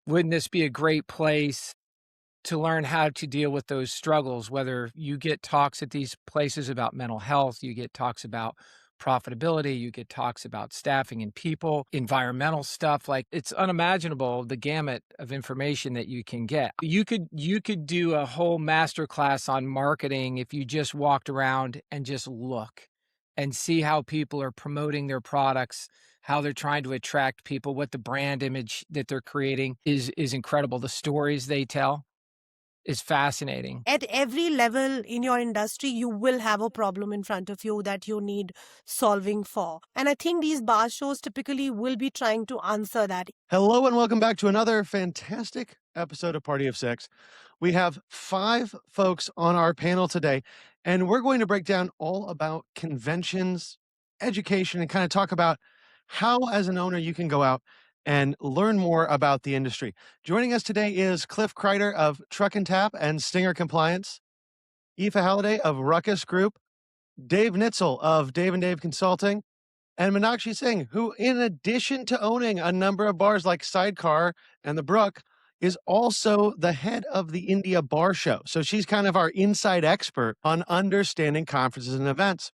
wouldn't this be a great place to learn how to deal with those struggles? Whether you get talks at these places about mental health, you get talks about profitability, you get talks about staffing and people, environmental stuff, like it's unimaginable the gamut of information that you can get. You could do a whole master class on marketing if you just walked around and just look and see how people are promoting their products, how they're trying to attract people, what the brand image that they're creating is incredible. The stories they tell is fascinating. At every level in your industry, you will have a problem in front of you that you need solving for. And I think these bar shows typically will be trying to answer that. Hello and welcome back to another fantastic episode of Party of Six. We have 5 folks on our panel today, and we're going to break down all about conventions, education, and kind of talk about how, as an owner, you can go out and learn more about the industry. Joining us today is Cliff Kreider of Truck and Tap and Stinger Compliance, Aoife Halliday of Ruckus Group, Dave Nitzel of Dave and Dave Consulting, and Meenakshi Singh, who, in addition to owning a number of bars like Sidecar and The Brook, is also the head of the India Bar Show. So she's kind of our inside expert on understanding conferences and events.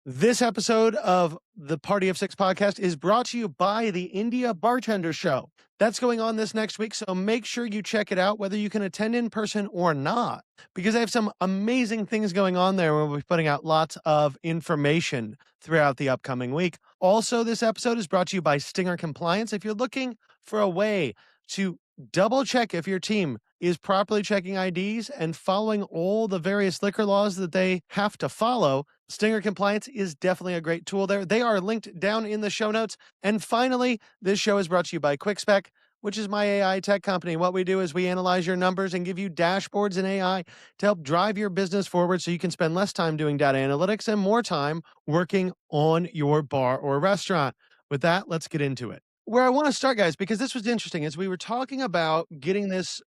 This episode of the Party of Six podcast is brought to you by the India Bartender Show. That's going on this next week, so make sure you check it out, whether you can attend in person or not, because they have some amazing things going on there. We'll be putting out lots of information throughout the upcoming week. Also, this episode is brought to you by Stinger Compliance. If you're looking for a way to double check if your team is properly checking IDs and following all the various liquor laws that they have to follow, Stinger Compliance is definitely a great tool there. They are linked down in the show notes. And finally, this show is brought to you by QuickSpec, which is my AI tech company. What we do is we analyze your numbers and give you dashboards and AI to help drive your business forward so you can spend less time doing data analytics and more time working on your bar or restaurant. With that, let's get into it. Where I want to start, guys, because this was interesting, is we were talking about getting this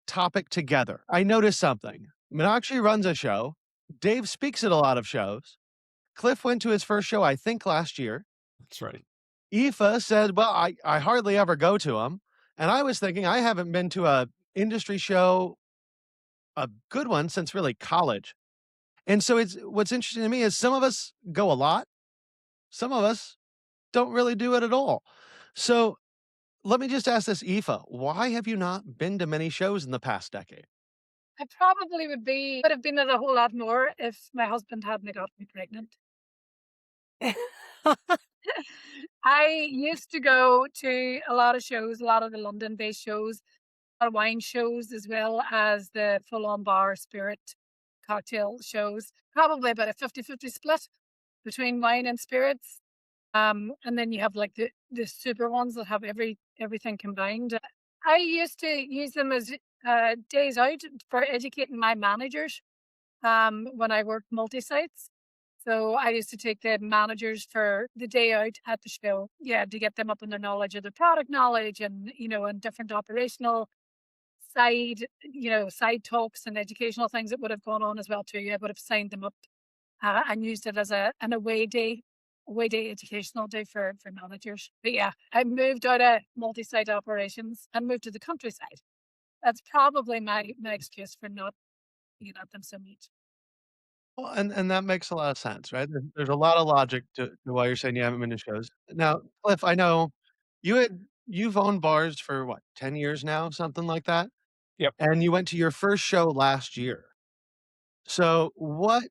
topic together. I noticed something. Meenakshi runs a show. Dave speaks at a lot of shows. Cliff went to his first show, I think, last year. That's right. Aoife said, well, I hardly ever go to them. And I was thinking, I haven't been to a industry show, a good one, since really college. And so what's interesting to me is some of us go a lot. Some of us don't really do it at all. So let me just ask this, Aoife, why have you not been to many shows in the past decade? I probably would have been at a whole lot more if my husband hadn't got me pregnant. I used to go to a lot of shows, a lot of the London-based shows, a lot of wine shows, as well as the full-on bar spirit cocktail shows. Probably about a 50-50 split between wine and spirits. And then you have like the super ones that have everything combined. I used to use them as days out for educating my managers when I worked multi-sites. So I used to take the managers for the day out at the show, yeah, to get them up in their knowledge of the product knowledge and, and different operational side talks and educational things that would have gone on as well too. I would have signed them up and used it as an away day educational day for managers. But yeah, I moved out of multi-site operations and moved to the countryside. That's probably my excuse for not being at them so much. Well, and that makes a lot of sense, right? There's a lot of logic to why you're saying you haven't been to shows. Now, Cliff, I know you've owned bars for what, 10 years now, something like that? Yep. And you went to your first show last year. So what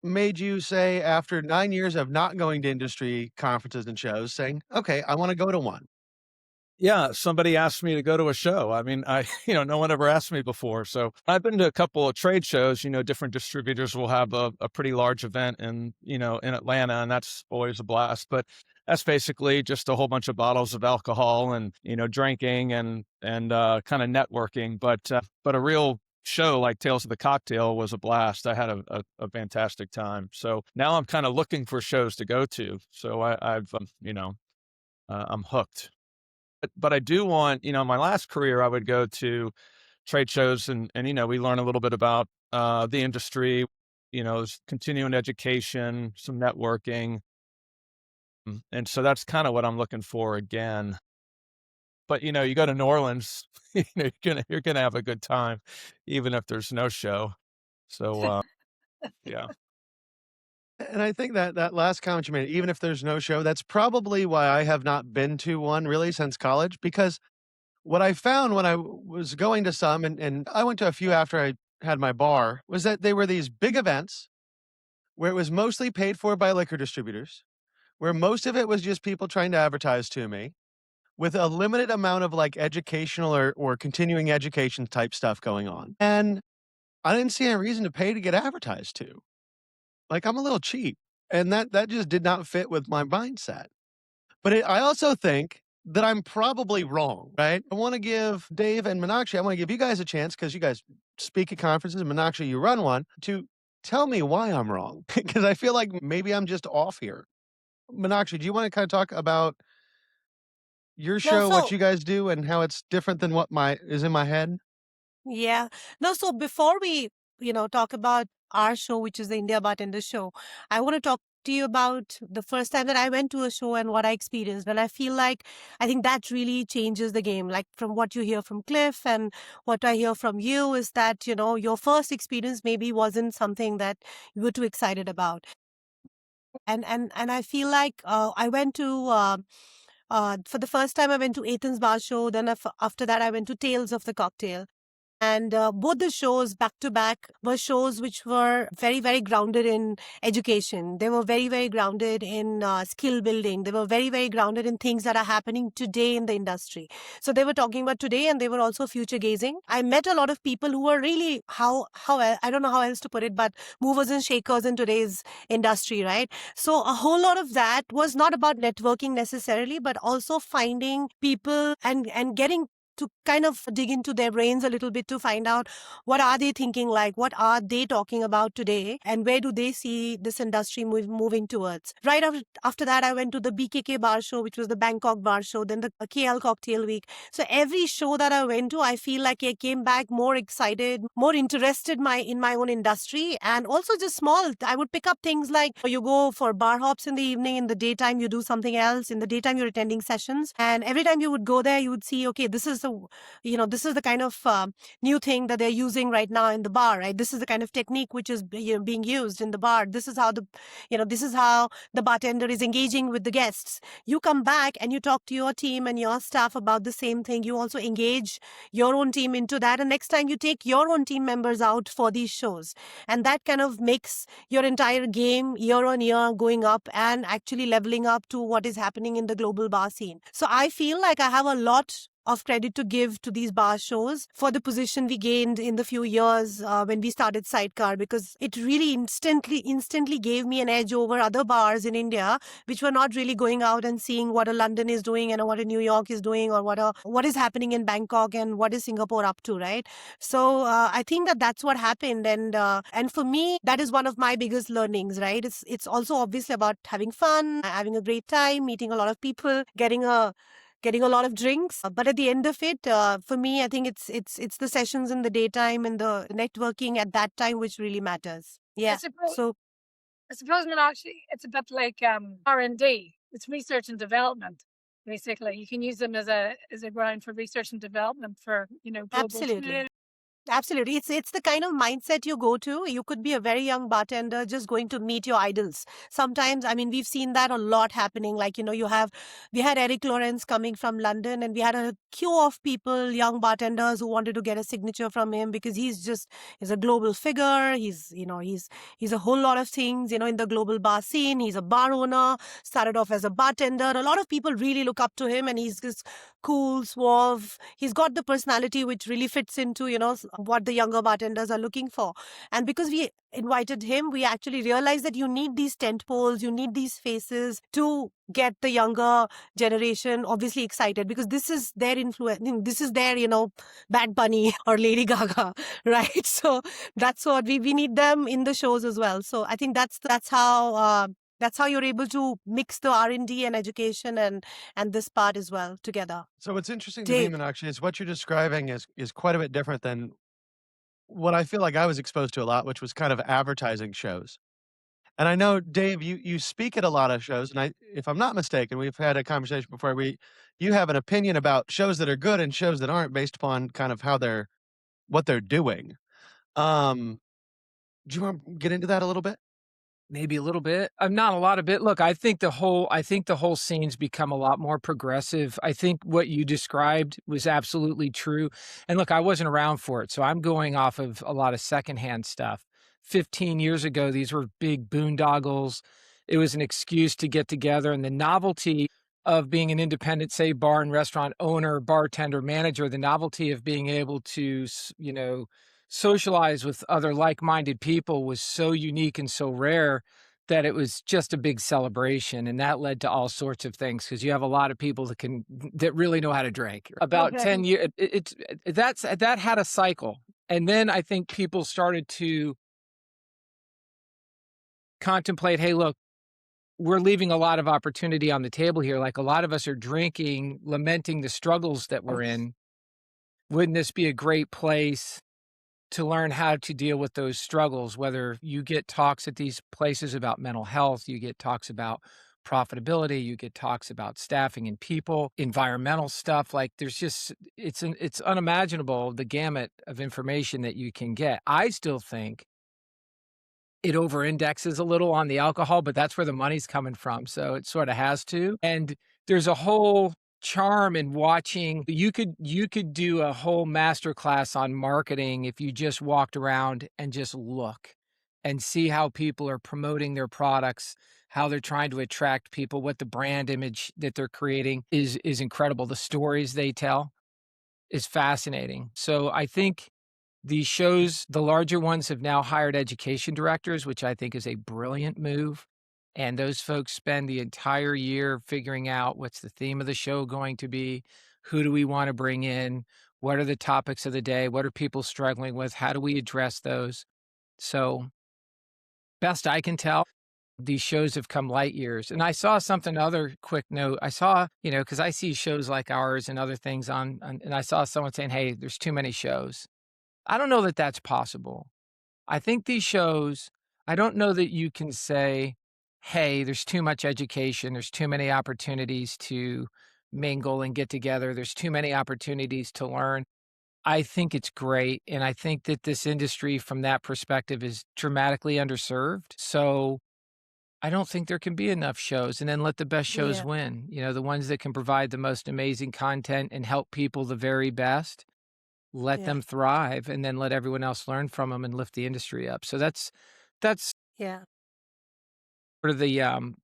made you say, after 9 years of not going to industry conferences and shows, saying, "Okay, I wanna go to one"? Yeah, somebody asked me to go to a show. I mean, no one ever asked me before. So I've been to a couple of trade shows. Different distributors will have a pretty large event in Atlanta, and that's always a blast. But that's basically just a whole bunch of bottles of alcohol and, drinking and kind of networking. But a real show like Tales of the Cocktail was a blast. I had a fantastic time. So now I'm kind of looking for shows to go to. So I'm hooked. But I do want, my last career, I would go to trade shows and we learn a little bit about the industry, continuing education, some networking. And so that's kind of what I'm looking for again. But, you go to New Orleans, you're gonna have a good time even if there's no show. So, yeah. And I think that that last comment you made, even if there's no show, that's probably why I have not been to one really since college. Because what I found when I was going to some, and I went to a few after I had my bar, was that they were these big events where it was mostly paid for by liquor distributors, where most of it was just people trying to advertise to me, with a limited amount of like educational or continuing education type stuff going on. And I didn't see any reason to pay to get advertised to. Like, I'm a little cheap, and that just did not fit with my mindset. But I also think that I'm probably wrong, right? I wanna give Dave and Meenakshi, I wanna give you guys a chance because you guys speak at conferences, and Meenakshi, you run one, to tell me why I'm wrong, because I feel like maybe I'm just off here. Meenakshi, do you wanna kinda talk about your No, show, what so you guys do, and how it's different than what my is in my head? yeah. No, so before we, talk about our show, which is the India Bartender Show, I want to talk to you about the first time that I went to a show and what I experienced. And I feel like I think that really changes the game. Like from what you hear from Cliff and what I hear from you is that, your first experience maybe wasn't something that you were too excited about. And I feel like I went to for the first time I went to Ethan's Bar Show. Then after that I went to Tales of the Cocktail. And both the shows back to back were shows which were very, very grounded in education. They were very, very grounded in skill building. They were very, very grounded in things that are happening today in the industry. So they were talking about today and they were also future gazing. I met a lot of people who were really, I don't know how else to put it, but movers and shakers in today's industry, right? So a whole lot of that was not about networking necessarily, but also finding people and getting to kind of dig into their brains a little bit to find out what are they thinking like, what are they talking about today, and where do they see this industry moving towards. Right after that, I went to the BKK Bar Show, which was the Bangkok Bar Show, then the KL Cocktail Week. So every show that I went to, I feel like I came back more excited, more interested in my own industry, and also just small. I would pick up things like you go for bar hops in the evening, in the daytime you do something else, in the daytime you're attending sessions, and every time you would go there, you would see, okay, this is the kind of new thing that they're using right now in the bar, right? This is the kind of technique which is being used in the bar. This is how the bartender is engaging with the guests. You come back and you talk to your team and your staff about the same thing. You also engage your own team into that, and next time you take your own team members out for these shows, and that kind of makes your entire game year on year going up and actually leveling up to what is happening in the global bar scene. So I feel like I have a lot of credit to give to these bar shows for the position we gained in the few years when we started Sidecar, because it really instantly gave me an edge over other bars in India which were not really going out and seeing what a London is doing and what a New York is doing, or what is happening in Bangkok and what is Singapore up to, right? So I think that that's what happened, and for me that is one of my biggest learnings, right? It's also obviously about having fun, having a great time, meeting a lot of people, getting a lot of drinks. But at the end of it, for me, I think it's the sessions in the daytime and the networking at that time which really matters. I Yeah. suppose, So I suppose, actually, it's a bit like R&D. It's research and development. Basically, you can use them as a ground for research and development for global absolutely. trade. Absolutely. It's the kind of mindset you go to. You could be a very young bartender just going to meet your idols. Sometimes, I mean, we've seen that a lot happening. Like, we had Eric Lawrence coming from London, and we had a queue of people, young bartenders who wanted to get a signature from him because he's a global figure. He's a whole lot of things, in the global bar scene. He's a bar owner, started off as a bartender. A lot of people really look up to him, and he's just cool, suave. He's got the personality which really fits into, what the younger bartenders are looking for. And because we invited him, we actually realized that you need these tent poles, you need these faces to get the younger generation obviously excited, because this is their influence, this is their, Bad Bunny or Lady Gaga, right? So that's what we need them in the shows as well. So I think that's how you're able to mix the R&D and education and this part as well together. So what's interesting to me, Dave. Meenakshi, is what you're describing is quite a bit different than what I feel like I was exposed to a lot, which was kind of advertising shows. And I know, Dave, you speak at a lot of shows, and if I'm not mistaken, we've had a conversation before. You have an opinion about shows that are good and shows that aren't based upon kind of how they're what they're doing. Um, do you want to get into that a little bit? Maybe a little bit. Not a lot of it. Look, I think the whole scene's become a lot more progressive. I think what you described was absolutely true. And look, I wasn't around for it, so I'm going off of a lot of secondhand stuff. 15 years ago, these were big boondoggles. It was an excuse to get together, and the novelty of being an independent, say, bar and restaurant owner, bartender, manager, the novelty of being able to, socialize with other like-minded people was so unique and so rare that it was just a big celebration, and that led to all sorts of things because you have a lot of people that really know how to drink. About 10 Okay. years, that had a cycle, and then I think people started to contemplate, "Hey, look, we're leaving a lot of opportunity on the table here, like, a lot of us are drinking, lamenting the struggles that we're in. Wouldn't this be a great place to learn how to deal with those struggles, whether you get talks at these places about mental health, you get talks about profitability, you get talks about staffing and people, environmental stuff. Like there's just it's unimaginable the gamut of information that you can get. I still think it over indexes a little on the alcohol, but that's where the money's coming from. So it sort of has to. And there's a whole charm in watching. You could do a whole master class on marketing if you just walked around and just look and see how people are promoting their products, how they're trying to attract people, what the brand image that they're creating is incredible. The stories they tell is fascinating. So I think these shows, the larger ones, have now hired education directors, which I think is a brilliant move. And those folks spend the entire year figuring out what's the theme of the show going to be, who do we want to bring in, what are the topics of the day, what are people struggling with, how do we address those. So, best I can tell, these shows have come light years. And I saw something, other quick note. I saw, because I see shows like ours and other things and I saw someone saying, hey, there's too many shows. I don't know that that's possible. I think these shows, I don't know that you can say, hey, there's too much education, there's too many opportunities to mingle and get together, there's too many opportunities to learn. I think it's great. And I think that this industry, from that perspective, is dramatically underserved. So I don't think there can be enough shows, and then let the best shows Yeah. win. The ones that can provide the most amazing content and help people the very best, let Yeah. them thrive, and then let everyone else learn from them and lift the industry up. So that's Yeah. sort of the,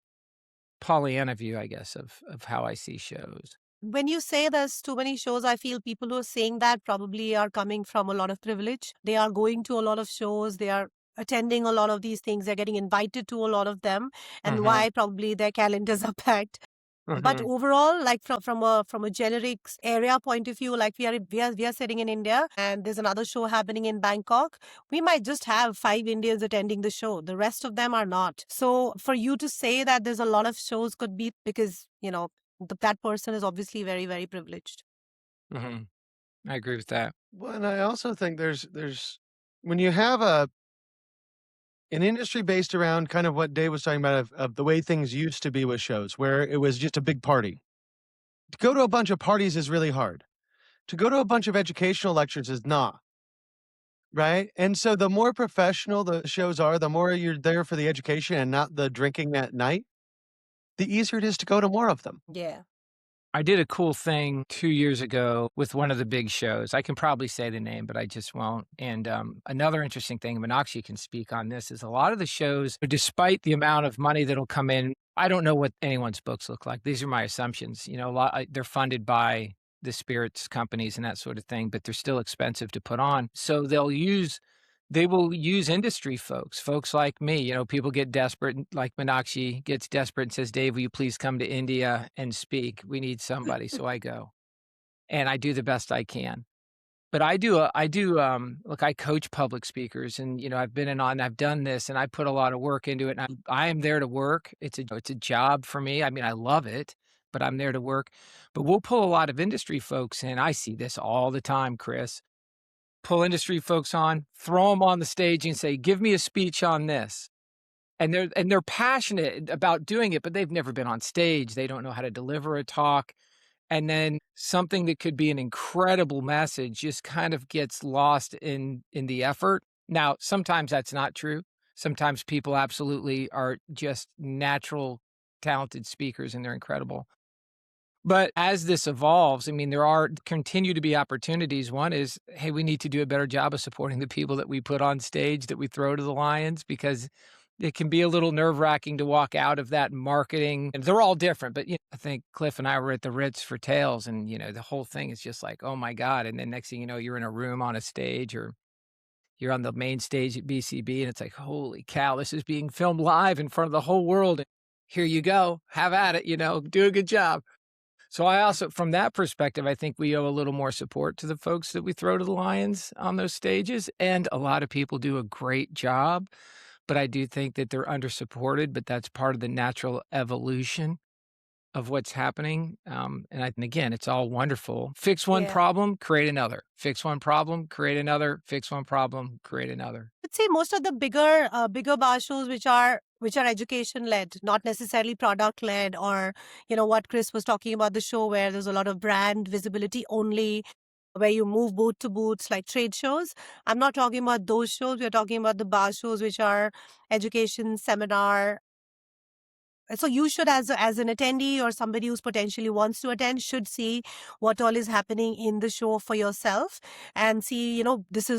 Pollyanna view, I guess, of how I see shows. When you say there's too many shows, I feel people who are saying that probably are coming from a lot of privilege. They are going to a lot of shows, they are attending a lot of these things, they're getting invited to a lot of them, and Mhm, why probably their calendars are packed. But mhm, overall, like from a generics area point of view, like we are sitting in India and there's another show happening in Bangkok, we might just have 5 Indians attending the show. The rest of them are not. So for you to say that there's a lot of shows could be because, that person is obviously very, very privileged. mhm. I agree with that. Well, and I also think there's when you have an industry based around kind of what Dave was talking about of the way things used to be with shows, where it was just a big party. To go to a bunch of parties is really hard. To go to a bunch of educational lectures is not, right? And so the more professional the shows are, the more you're there for the education and not the drinking at night, the easier it is to go to more of them. Yeah. I did a cool thing 2 years ago with one of the big shows. I can probably say the name, but I just won't. And, another interesting thing, Meenakshi can speak on this, is a lot of the shows, despite the amount of money that'll come in, I don't know what anyone's books look like. These are my assumptions. They're funded by the spirits companies and that sort of thing, but they're still expensive to put on. So they will use industry folks like me. People get desperate, like Meenakshi gets desperate and says, Dave, will you please come to India and speak? We need somebody. So I go and I do the best I can. But look, I coach public speakers and, I've done this and I put a lot of work into it. And I am there to work. It's a job for me. I mean, I love it, but I'm there to work. But we'll pull a lot of industry folks in. I see this all the time, Chris. Pull industry folks on, throw them on the stage and say, give me a speech on this. and they're passionate about doing it, but they've never been on stage. They don't know how to deliver a talk. And then something that could be an incredible message just kind of gets lost in the effort. Now, sometimes that's not true. Sometimes people absolutely are just natural talented speakers and they're incredible. But as this evolves, I mean, there are continue to be opportunities. One is, hey, we need to do a better job of supporting the people that we put on stage that we throw to the lions because it can be a little nerve-wracking to walk out of that marketing. And they're all different, but I think Cliff and I were at the Ritz for Tales, and the whole thing is just like, oh my God. And then next thing you know, you're in a room on a stage or you're on the main stage at BCB, and it's like, holy cow, this is being filmed live in front of the whole world. Here you go, have at it, do a good job. So I also, from that perspective, I think we owe a little more support to the folks that we throw to the lions on those stages. And a lot of people do a great job, but I do think that they're under supported, but that's part of the natural evolution of what's happening. And again, it's all wonderful. Fix one Yeah. problem, create another. Fix one problem, create another. Fix one problem, create another. I'd say most of the bigger bar shows which are education led, not necessarily product led, or what Chris was talking about, the show where there's a lot of brand visibility only, where you move booth to booths like trade shows. I'm not talking about those shows. We're talking about the bar shows which are education seminar. So you should, as an attendee or somebody who's potentially wants to attend, should see what all is happening in the show for yourself and see, this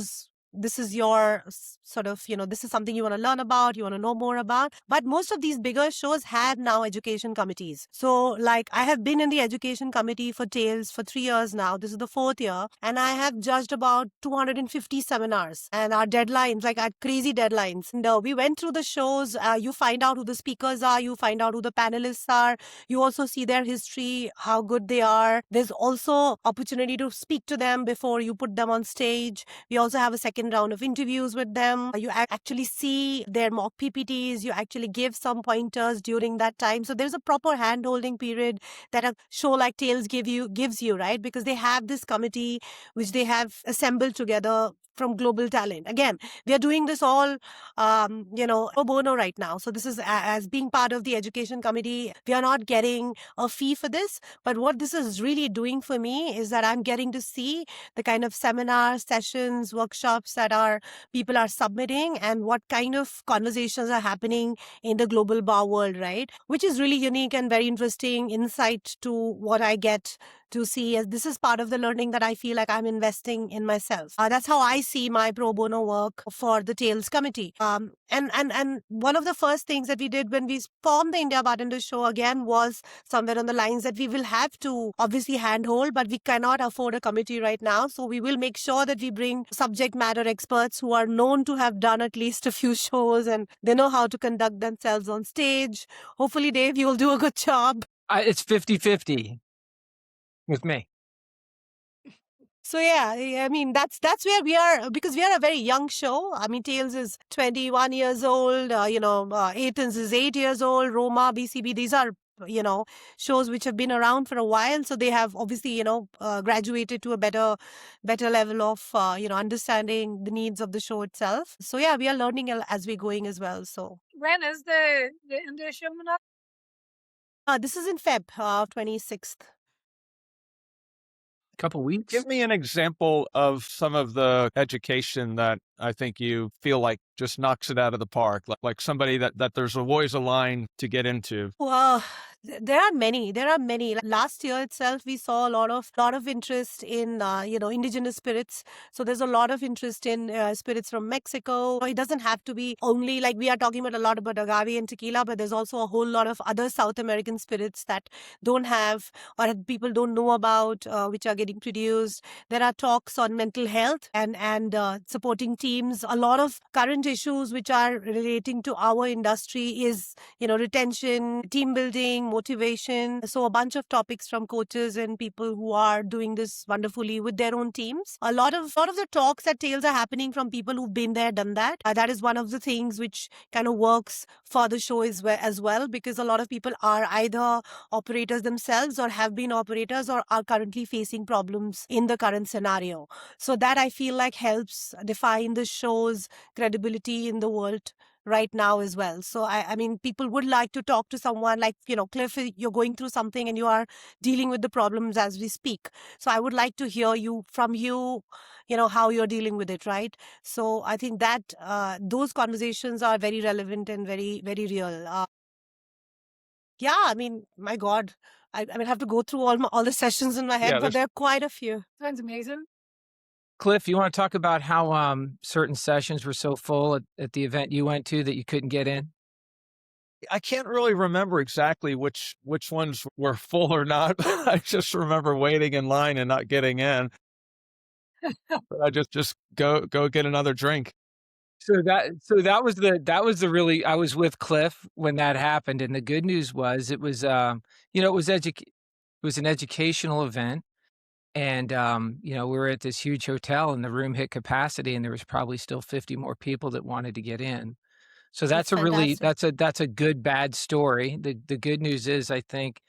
is your sort of, this is something you want to learn about, you want to know more about. But most of these bigger shows have now education committees. So like I have been in the education committee for Tales for 3 years now. This is the 4th year. And I have judged about 250 seminars. And our deadlines, like our crazy deadlines. And we went through the shows. You find out who the speakers are. You find out who the panelists are. You also see their history, how good they are. There's also opportunity to speak to them before you put them on stage. We also have a second round of interviews with them. You actually see their mock PPTs. You actually give some pointers during that time. So there's a proper hand-holding period that a show like Tales gives you, right? Because they have this committee which they have assembled together from global talent. Again, we are doing this all, pro bono right now. So this is as being part of the education committee. We are not getting a fee for this, but what this is really doing for me is that I'm getting to see the kind of seminars, sessions, workshops that people are submitting and what kind of conversations are happening in the global bar world, right? Which is really unique and very interesting insight to what I get to see, as this is part of the learning that I feel like I'm investing in myself. That's how I see my pro bono work for the Tales committee. And one of the first things that we did when we formed the India Bartender Show again was somewhere on the lines that we will have to obviously handhold, but we cannot afford a committee right now. So we will make sure that we bring subject matter experts who are known to have done at least a few shows and they know how to conduct themselves on stage. Hopefully, Dave, you'll do a good job. It's 50-50 with me. So yeah, I mean that's where we are, because we are a very young show. I mean, Tales is 21 years old. Athens is 8 years old. Roma, BCB, these are shows which have been around for a while. So they have obviously graduated to a better level of understanding the needs of the show itself. So yeah, we are learning as we're going as well. So When is the India show now? this is in Feb 26th. Couple weeks. Give me an example of some of the education that I think you feel like just knocks it out of the park, like somebody that there's always a line to get into. Well, there are many. Like last year itself, we saw a lot of interest in indigenous spirits. So there's a lot of interest in spirits from Mexico. It doesn't have to be only, like, we are talking about a lot about agave and tequila, but there's also a whole lot of other South American spirits that don't have or people don't know about, which are getting produced. There are talks on mental health and supporting teams. A lot of current issues which are relating to our industry is retention, team building, motivation. So a bunch of topics from coaches and people who are doing this wonderfully with their own teams. A lot of the talks at Tales are happening from people who've been there, done that. That is one of the things which kind of works for the show as well, because a lot of people are either operators themselves or have been operators or are currently facing problems in the current scenario. So that I feel like helps define the show's credibility in the world right now as well. So I mean, people would like to talk to someone like, Cliff, you're going through something and you are dealing with the problems as we speak. So I would like to hear from you, how you're dealing with it, right? So I think that those conversations are very relevant and very, very real. Yeah, I mean, my God, I mean, I have to go through all the sessions in my head, Yeah, but there's there are quite a few. Sounds amazing. Cliff, you want to talk about how certain sessions were so full at the event you went to that you couldn't get in? I can't really remember exactly which ones were full or not. I just remember waiting in line and not getting in. But I just go get another drink. So that was the really I was with Cliff when that happened, and the good news was it was it was an educational event, and we were at this huge hotel, and the room hit capacity, and there was probably still 50 more people that wanted to get in. So That's that's a really fantastic. that's a good bad story. The good news is I think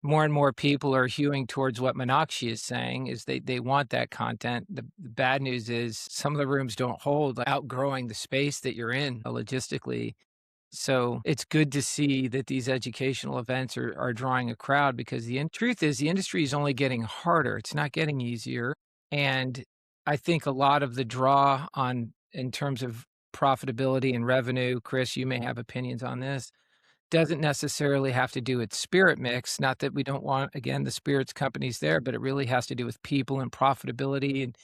more and more people are hewing towards what Meenakshi is saying is they want that content. The bad news is some of the rooms don't hold, like, outgrowing the space that you're in logistically. So it's good to see that these educational events are drawing a crowd because truth is the industry is only getting harder. It's not getting easier. And I think a lot of the draw on in terms of profitability and revenue, Chris, you may have opinions on this, doesn't necessarily have to do with spirit mix. Not that we don't want, again, the spirits companies there, but it really has to do with people and profitability and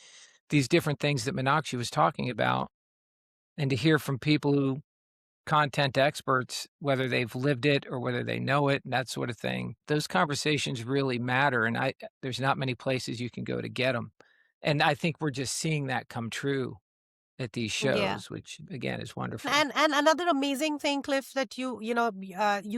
these different things that Meenakshi was talking about. And to hear from people who content experts, whether they've lived it or whether they know it and that sort of thing, those conversations really matter. And there's not many places you can go to get them. And I think we're just seeing that come true at these Yeah. shows, which again is wonderful. And another amazing thing, Cliff, that you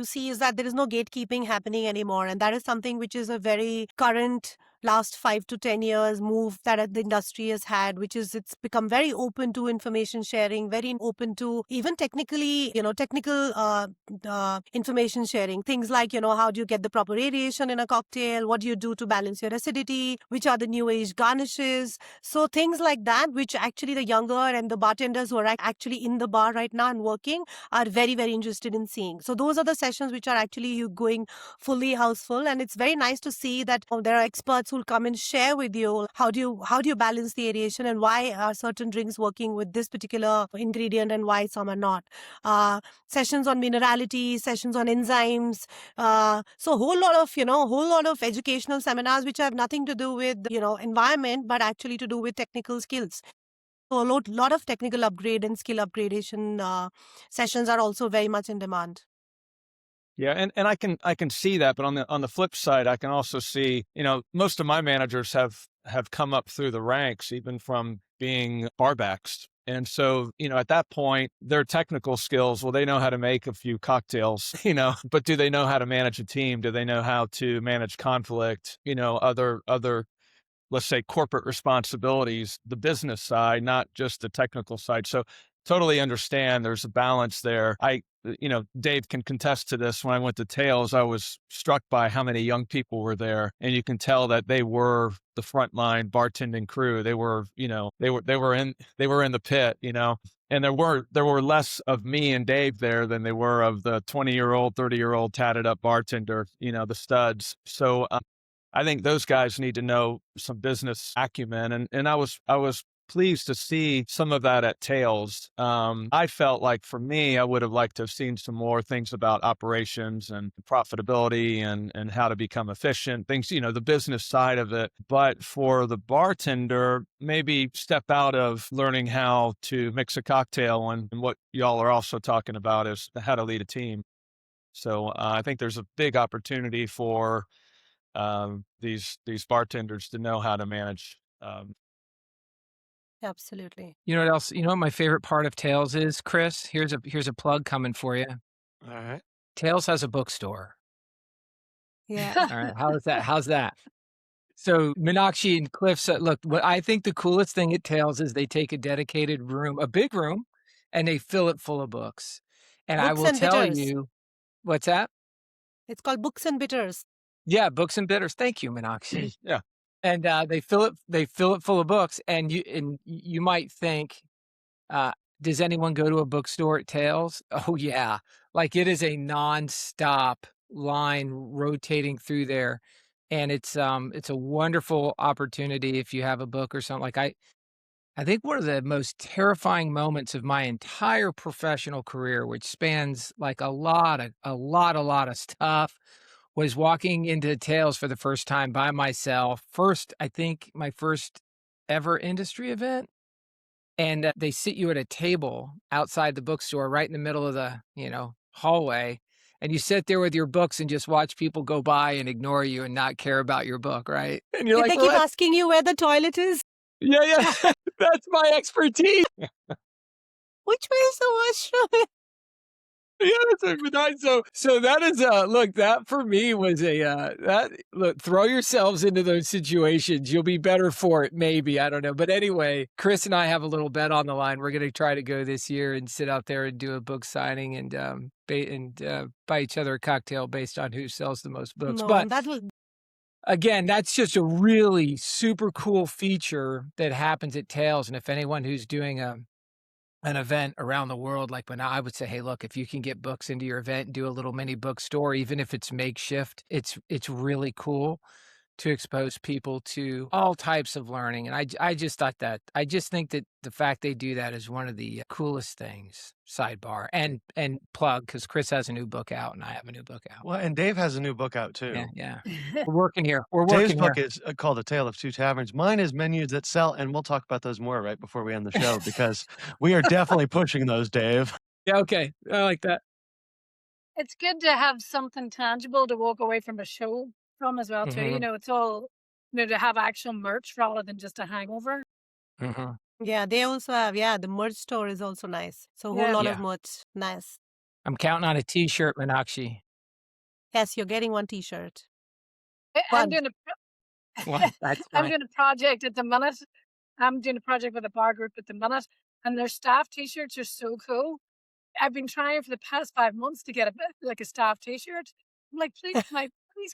see is that there is no gatekeeping happening anymore, and that is something which is a very current last 5 to 10 years move that the industry has had, which is it's become very open to information sharing, very open to even technical information sharing. Things like how do you get the proper radiation in a cocktail, what do you do to balance your acidity, which are the new age garnishes, so things like that, which actually the younger and the bartenders who are actually in the bar right now and working are very, very interested in seeing. So those are the sessions which are actually you going fully houseful. And it's very nice to see that there are experts who'll come and share with you how do you balance the aeration and why are certain drinks working with this particular ingredient and why some are not. Sessions on minerality, sessions on enzymes. So whole lot of educational seminars which have nothing to do with environment, but actually to do with technical skills. So a lot of technical upgrade and skill upgradation sessions are also very much in demand. Yeah, and I can see that, but on the flip side, I can also see, most of my managers have come up through the ranks, even from being barbacks. And so, at that point, their technical skills, well, they know how to make a few cocktails, but do they know how to manage a team? Do they know how to manage conflict? Other let's say corporate responsibilities, the business side, not just the technical side. So totally understand there's a balance there. Dave can contest to this. When I went to Tails, I was struck by how many young people were there, and you can tell that they were the frontline bartending crew. They were, they were in the pit, and there were less of me and Dave there than they were of the 20-year-old, 30-year-old tatted up bartender, the studs. So I think those guys need to know some business acumen, and I was pleased to see some of that at Tails. I felt like for me, I would have liked to have seen some more things about operations and profitability and how to become efficient, things, the business side of it. But for the bartender, maybe step out of learning how to mix a cocktail and what y'all are also talking about is how to lead a team. So I think there's a big opportunity for these bartenders to know how to manage. Absolutely. You know what else? You know what my favorite part of Tails is, Chris? Here's a plug coming for you. All right. Tails has a bookstore. Yeah. All right. How's that? So Meenakshi and Cliff said, look, what I think the coolest thing at Tails is they take a dedicated room, a big room, and they fill it full of books. And I Books will and tell bitters. you, what's that? It's called Books and Bitters. Yeah, books and bitters. Thank you, Meenakshi. Yeah. And they fill it full of books, and you might think, uh, Does anyone go to a bookstore at Tales? Oh, yeah. Like, it is a nonstop line rotating through there, and it's a wonderful opportunity if you have a book or something. Like, I think one of the most terrifying moments of my entire professional career, which spans, like, a lot of stuff, was walking into Tales for the first time by myself. First, I think my first ever industry event, and, they sit you at a table outside the bookstore right in the middle of the, hallway, and you sit there with your books and just watch people go by and ignore you and not care about your book, right? And you're Did like, they keep "What?" asking you where the toilet is? Yeah, yeah. That's my expertise. Which way is the washroom? Yeah, so that is, look, that for me was that look, throw yourselves into those situations. You'll be better for it, maybe, I don't know. But anyway, Chris and I have a little bet on the line. We're gonna try to go this year and sit out there and do a book signing and, buy each other a cocktail based on who sells the most books. No, But that will. again, that's just a really super cool feature that happens at Tales, and if anyone who's doing an event around the world, like when I would say, hey, look, if you can get books into your event and do a little mini bookstore, even if it's makeshift, it's really cool to expose people to all types of learning. And I just thought that I just think that the fact they do that is one of the coolest things. Sidebar and plug, because Chris has a new book out and I have a new book out. Well, and Dave has a new book out Yeah, too. yeah. We're working here. We're Dave's working book here. is called A Tale of Two Taverns. Mine is Menus That Sell, and we'll talk about those more right before we end the show because we are definitely pushing those, Dave. Yeah, okay. I like that. It's good to have something tangible to walk away from a show from as well too. Mhm, It's all to have actual merch rather than just a hangover. mhm. Yeah, they also have, yeah, the merch store is also nice. So a whole Yeah. lot of Yeah. merch. Nice. I'm counting on a T-shirt, Meenakshi. Yes, you're getting one t-shirt. I'm One. doing Well, that's I'm fine. doing a project at the minute. I'm doing a project with a bar group at the minute, and their staff T-shirts are so cool. I've been trying for the past 5 months to get like a staff T-shirt. I'm like, please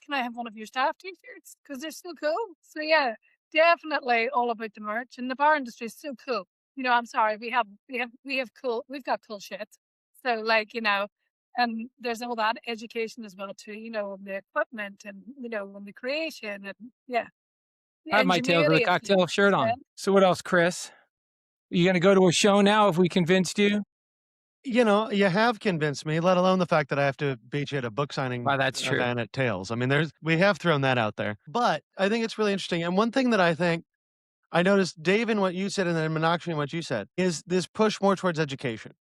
can I have one of your staff T-shirts because they're so cool. So yeah, definitely all about the merch, and the bar industry is so cool. I'm sorry, we've got cool shit. So like and there's all that education as well too. On the equipment and on the creation and yeah, the I have my Tales of the ingenuity of Cocktail things as shirt well. on. So what else, Chris? You gonna go to a show now if we convinced you? You have convinced me, let alone the fact that I have to beat you at a book signing Well, that's true. event at Tales. I mean, we have thrown that out there. But I think it's really interesting. And one thing that I think I noticed, Dave, in what you said, and then Meenakshi in what you said, is this push more towards education.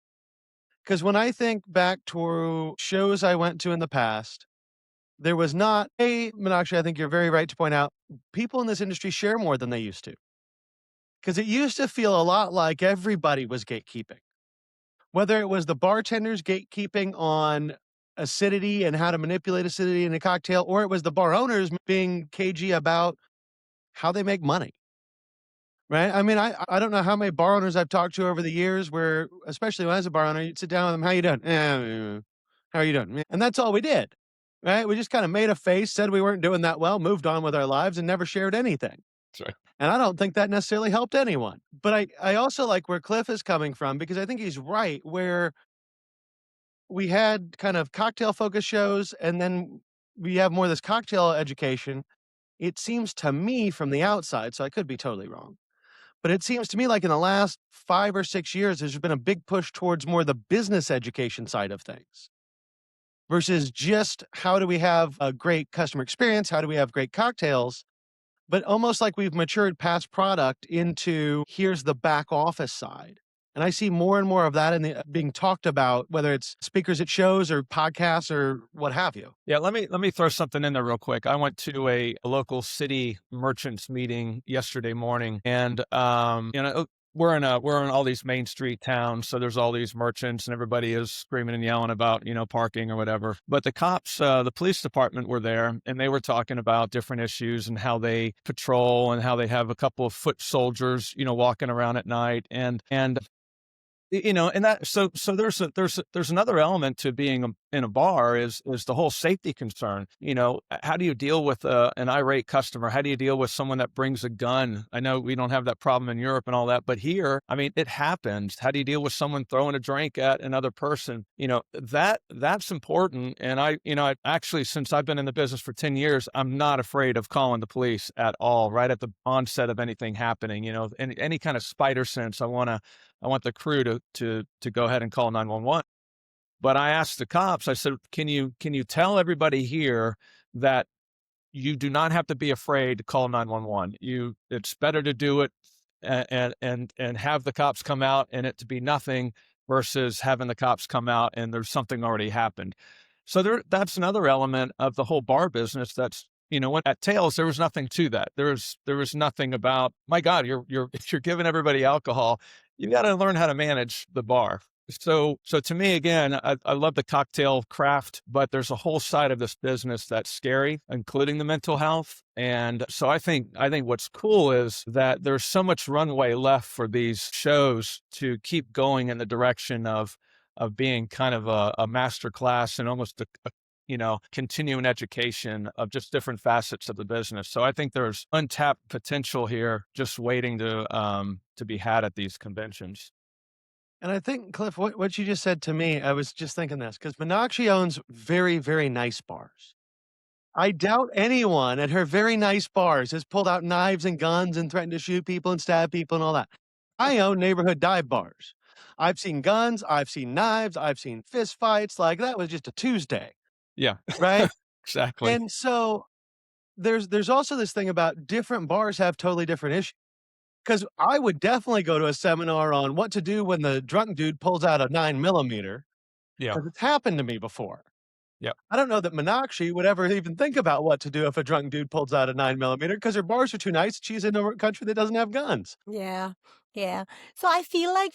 Because when I think back to shows I went to in the past, there was not a Meenakshi, I think you're very right to point out, people in this industry share more than they used to. Because it used to feel a lot like everybody was gatekeeping. Whether it was the bartenders gatekeeping on acidity and how to manipulate acidity in a cocktail, or it was the bar owners being cagey about how they make money. Right? I mean, I don't know how many bar owners I've talked to over the years where, especially when I was a bar owner, you'd sit down with them, "How you doing?" "How are you doing?" And that's all we did, right? We just kinda made a face, said we weren't doing that well, moved on with our lives, and never shared anything. Sure. And I don't think that necessarily helped anyone. But I also like where Cliff is coming from because I think he's right, where we had kind of cocktail focused shows and then we have more of this cocktail education. It seems to me from the outside, so I could be totally wrong, but it seems to me like in the last 5 or 6 years, there's been a big push towards more the business education side of things versus just how do we have a great customer experience? How do we have great cocktails? But almost like we've matured past product into here's the back office side. And I see more and more of that in the being talked about, whether it's speakers at shows or podcasts or what have you. Yeah, let me throw something in there real quick. I went to a local city merchants meeting yesterday morning, and we're in all these main street towns, so there's all these merchants, and everybody is screaming and yelling about parking or whatever. But the cops, the police department were there, and they were talking about different issues and how they patrol and how they have a couple of foot soldiers, walking around at night, and And that so there's another element to being in a bar is the whole safety concern. How do you deal with an irate customer? How do you deal with someone that brings a gun? I know we don't have that problem in Europe and all that, but here, I mean, it happens. How do you deal with someone throwing a drink at another person? That's important. And I actually, since I've been in the business for 10 years, I'm not afraid of calling the police at all, right at the onset of anything happening. Any kind of spider sense, I want the crew to go ahead and call 911. But I asked the cops, I said, can you tell everybody here that you do not have to be afraid to call 911. It's better to do it and have the cops come out and it to be nothing versus having the cops come out and there's something already happened. So that's another element of the whole bar business. When at Tails, there was nothing to that. There was nothing about, my God, if you're giving everybody alcohol, you got to learn how to manage the bar. So to me, again, I love the cocktail craft, but there's a whole side of this business that's scary, including the mental health. And so I think what's cool is that there's so much runway left for these shows to keep going in the direction of being kind of a master class and almost a continuing education of just different facets of the business. So I think there's untapped potential here, just waiting to be had at these conventions. And I think, Cliff, what you just said to me, I was just thinking this because Meenakshi owns very, very nice bars. I doubt anyone at her very nice bars has pulled out knives and guns and threatened to shoot people and stab people and all that. I own neighborhood dive bars. I've seen guns, I've seen knives, I've seen fist fights. Like that was just a Tuesday, Yeah, right? exactly. And so there's also this thing about different bars have totally different issues. Because I would definitely go to a seminar on what to do when the drunk dude pulls out a 9 millimeter, Yeah, because it's happened to me before. yeah. I don't know that Meenakshi would ever even think about what to do if a drunk dude pulls out a 9 millimeter because her bars are too nice. She's in a country that doesn't have guns. Yeah. Yeah. So I feel like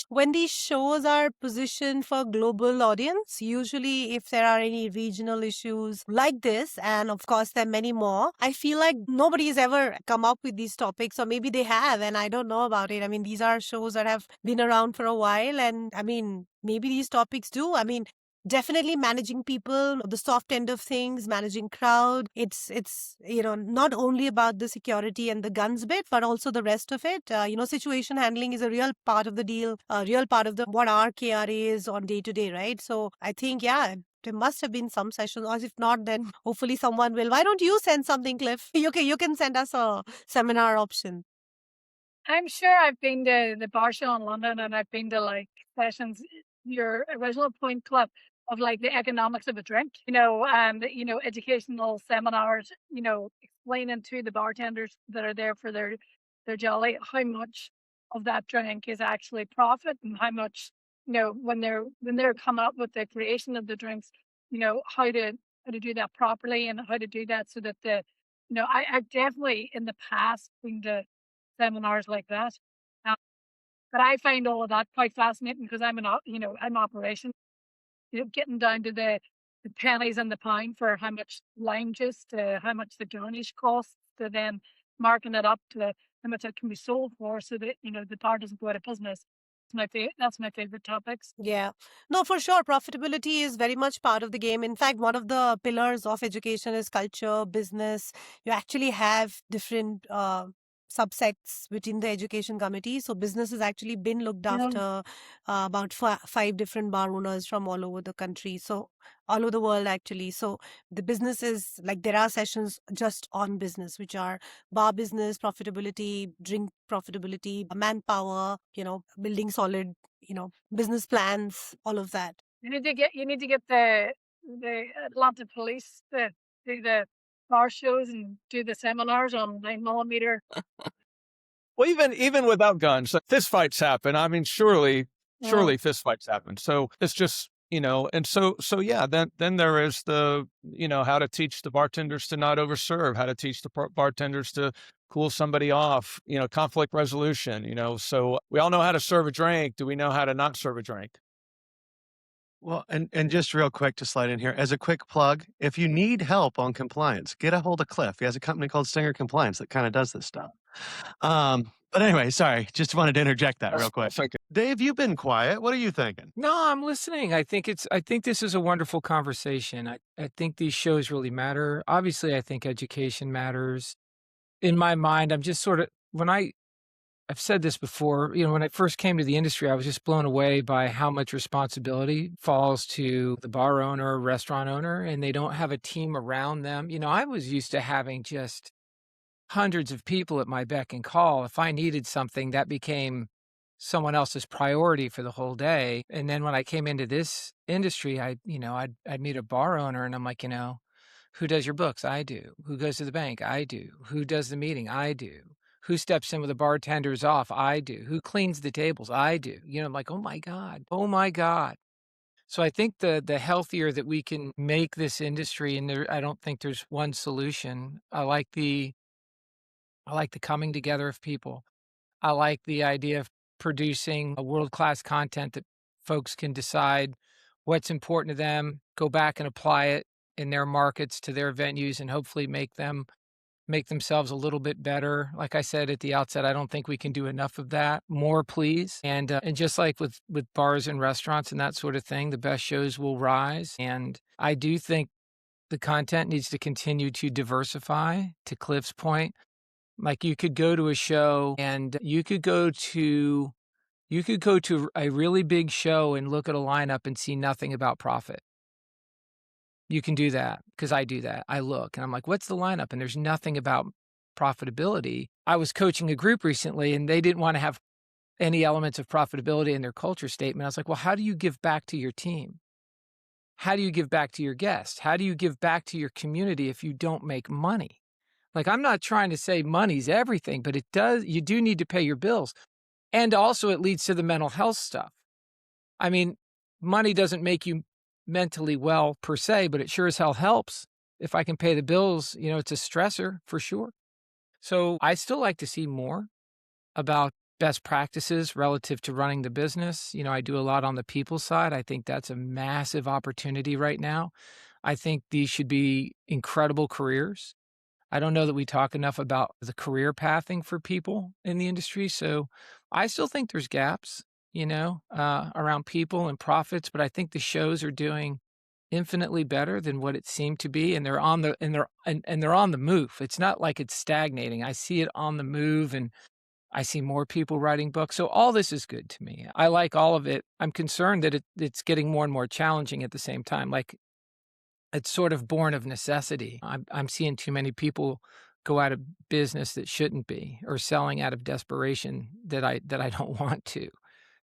when these shows are positioned for global audience, usually if there are any regional issues like this, and of course there are many more, I feel like nobody's ever come up with these topics, or maybe they have and I don't know about it. I mean, these are shows that have been around for a while, and I mean, maybe these topics do. I mean, definitely managing people, the soft end of things, managing crowd. It's not only about the security and the guns bit, but also the rest of it. Situation handling is a real part of the deal, a real part of the what our KRA is on day to day, right? So I think, yeah, there must have been some sessions, or if not, then hopefully someone will. Why don't you send something, Cliff? You can send us a seminar option. I'm sure I've been to the bar show in London and I've been to like sessions, your original point, Cliff, of like the economics of a drink, and, educational seminars, explaining to the bartenders that are there for their jolly how much of that drink is actually profit and how much, when they're coming up with the creation of the drinks, how to do that properly and how to do that so that I definitely in the past been to seminars like that. Um, but I find all of that quite fascinating because I'm operations, getting down to the pennies and the pound for how much lime juice to how much the garnish costs to then marking it up to how much it can be sold for so that, the bar doesn't go out of business. That's my favorite topics. Yeah. No, for sure. Profitability is very much part of the game. In fact, one of the pillars of education is culture, business. You actually have different subsects within the education committee. So business has actually been looked You know, after, about five different bar owners from all over the country. So all over the world, actually. So the business is like there are sessions just on business, which are bar business, profitability, drink profitability, manpower, building solid, business plans, all of that. you need to get the Atlanta police to do the bar shows and do the seminars on 9 millimeter. Well, even without guns, fist fights happen. I mean, surely Yeah. surely fist fights happen. So it's just, and so yeah, then there is the, how to teach the bartenders to not overserve, how to teach the bartenders to cool somebody off, conflict resolution, so we all know how to serve a drink. Do we know how to not serve a drink? Well, and just real quick to slide in here, as a quick plug, if you need help on compliance, get a hold of Cliff. He has a company called Stinger Compliance that kind of does this stuff. But anyway, sorry, just wanted to interject that real quick. That's okay. Dave, you've been quiet. What are you thinking? No, I'm listening. I think this is a wonderful conversation. I think these shows really matter. Obviously, I think education matters. In my mind, I'm just sort of I've said this before, when I first came to the industry, I was just blown away by how much responsibility falls to the bar owner, restaurant owner, and they don't have a team around them. I was used to having just hundreds of people at my beck and call. If I needed something, that became someone else's priority for the whole day. And then when I came into this industry, I'd meet a bar owner and I'm like, who does your books? I do. Who goes to the bank? I do. Who does the meeting? I do. Who steps in with the bartenders off? I do. Who cleans the tables? I do. I'm like, oh my God. Oh my God. So I think the healthier that we can make this industry, and I don't think there's one solution. I like the coming together of people. I like the idea of producing a world-class content that folks can decide what's important to them, go back and apply it in their markets to their venues and hopefully make themselves a little bit better. Like I said at the outset, I don't think we can do enough of that. More, please. And just like with bars and restaurants and that sort of thing, the best shows will rise. And I do think the content needs to continue to diversify. To Cliff's point, like you could go to a show and you could go to a really big show and look at a lineup and see nothing about profit. You can do that because I do that. I look and I'm like, what's the lineup? And there's nothing about profitability. I was coaching a group recently and they didn't want to have any elements of profitability in their culture statement. I was like, well, how do you give back to your team? How do you give back to your guests? How do you give back to your community if you don't make money? Like, I'm not trying to say money's everything, but you do need to pay your bills. And also it leads to the mental health stuff. I mean, money doesn't make you mentally well per se, but it sure as hell helps. If I can pay the bills, it's a stressor for sure. So I still like to see more about best practices relative to running the business. I do a lot on the people side. I think that's a massive opportunity right now. I think these should be incredible careers. I don't know that we talk enough about the career pathing for people in the industry. So I still think there's gaps, around people and profits, but I think the shows are doing infinitely better than what it seemed to be. And they're on the move. It's not like it's stagnating. I see it on the move and I see more people writing books. So all this is good to me. I like all of it. I'm concerned that it's getting more and more challenging at the same time. Like, it's sort of born of necessity. I'm seeing too many people go out of business that shouldn't be, or selling out of desperation that I don't want to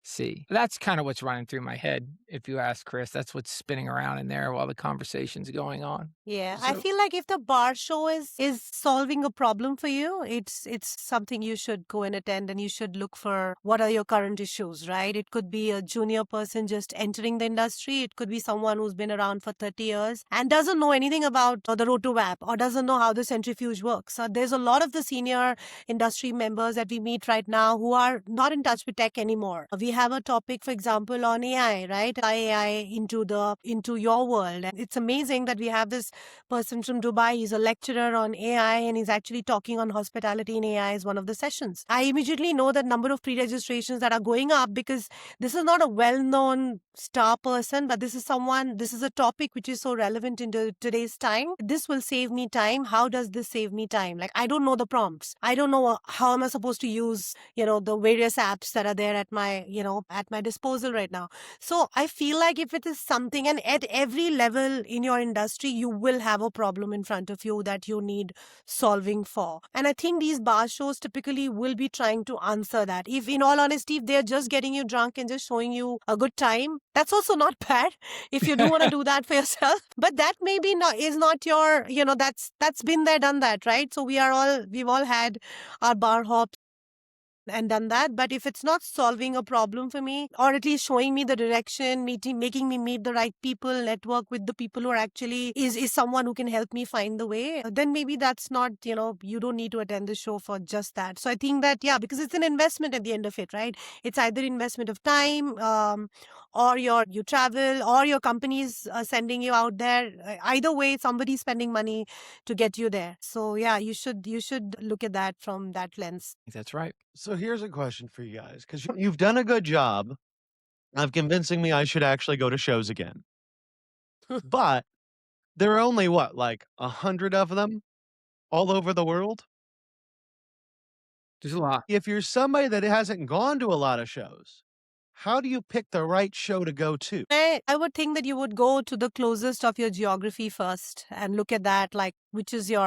see. That's kind of what's running through my head. If you ask Chris, that's what's spinning around in there while the conversation's going on. Yeah, I So- feel like if the bar show is solving a problem for you, it's something you should go and attend, and you should look for what are your current issues, right? It could be a junior person just entering the industry. It could be someone who's been around for 30 years and doesn't know anything about the roto app or doesn't know how the centrifuge works. There's a lot of the senior industry members that we meet right now who are not in touch with tech anymore. We have a topic, for example, on AI, right? AI into your world. And it's amazing that we have this person from Dubai. He's a lecturer on AI and he's actually talking on hospitality in AI as one of the sessions. I immediately know the number of pre-registrations that are going up because this is not a well-known star person, but this is a topic which is so relevant in today's time. This will save me time. How does this save me time? Like, I don't know the prompts. I don't know how am I supposed to use, the various apps that are there at my disposal right now. So I feel like if it is something, and at every level in your industry, you will have a problem in front of you that you need solving for. And I think these bar shows typically will be trying to answer that. If, in all honesty, if they're just getting you drunk and just showing you a good time, that's also not bad if you do want to do that for yourself. But that maybe is not your, that's been there, done that, right? So we've all had our bar hops and done that. But if it's not solving a problem for me, or at least showing me the direction, making me meet the right people, network with the people who are actually is someone who can help me find the way, then maybe that's not, you don't need to attend the show for just that. So I think that, yeah, because it's an investment at the end of it, right? It's either investment of time, or you travel, or your company's sending you out there. Either way, somebody's spending money to get you there. So yeah, you should look at that from that lens. That's right. So here's a question for you guys because you've done a good job of convincing me I should actually go to shows again. But there are only what, like 100 of them all over the world? There's a lot. If you're somebody that hasn't gone to a lot of shows, how do you pick the right show to go to? I would think that you would go to the closest of your geography first and look at that, like, which is you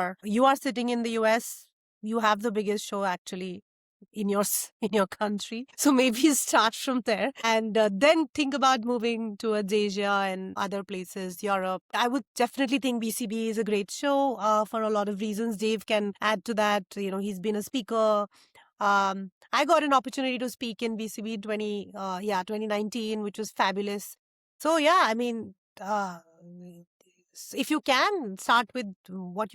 are sitting in the US, you have the biggest show actually in your in your country, so maybe start from there and then think about moving towards Asia and other places, Europe. I would definitely think BCB is a great show for a lot of reasons. Dave can add to that. He's been a speaker. I got an opportunity to speak in BCB 2019, which was fabulous. So yeah, I mean, if you can start with where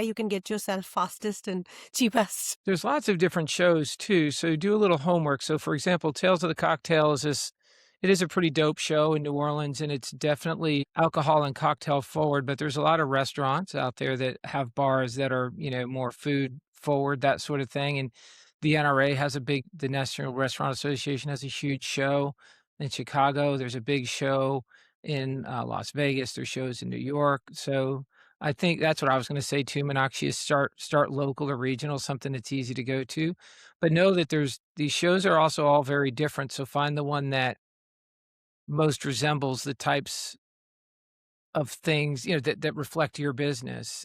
you can get yourself fastest and cheapest. There's lots of different shows too, so do a little homework. So, for example, Tales of the Cocktail it is a pretty dope show in New Orleans, and it's definitely alcohol and cocktail forward, but there's a lot of restaurants out there that have bars that are, more food forward, that sort of thing, and the NRA the National Restaurant Association has a huge show in Chicago. There's a big show in, Las Vegas. There's shows in New York, so I think that's what I was gonna say too, Meenakshi, is start local or regional, something that's easy to go to, but know that these shows are also all very different, so find the one that most resembles the types of things, that reflect your business.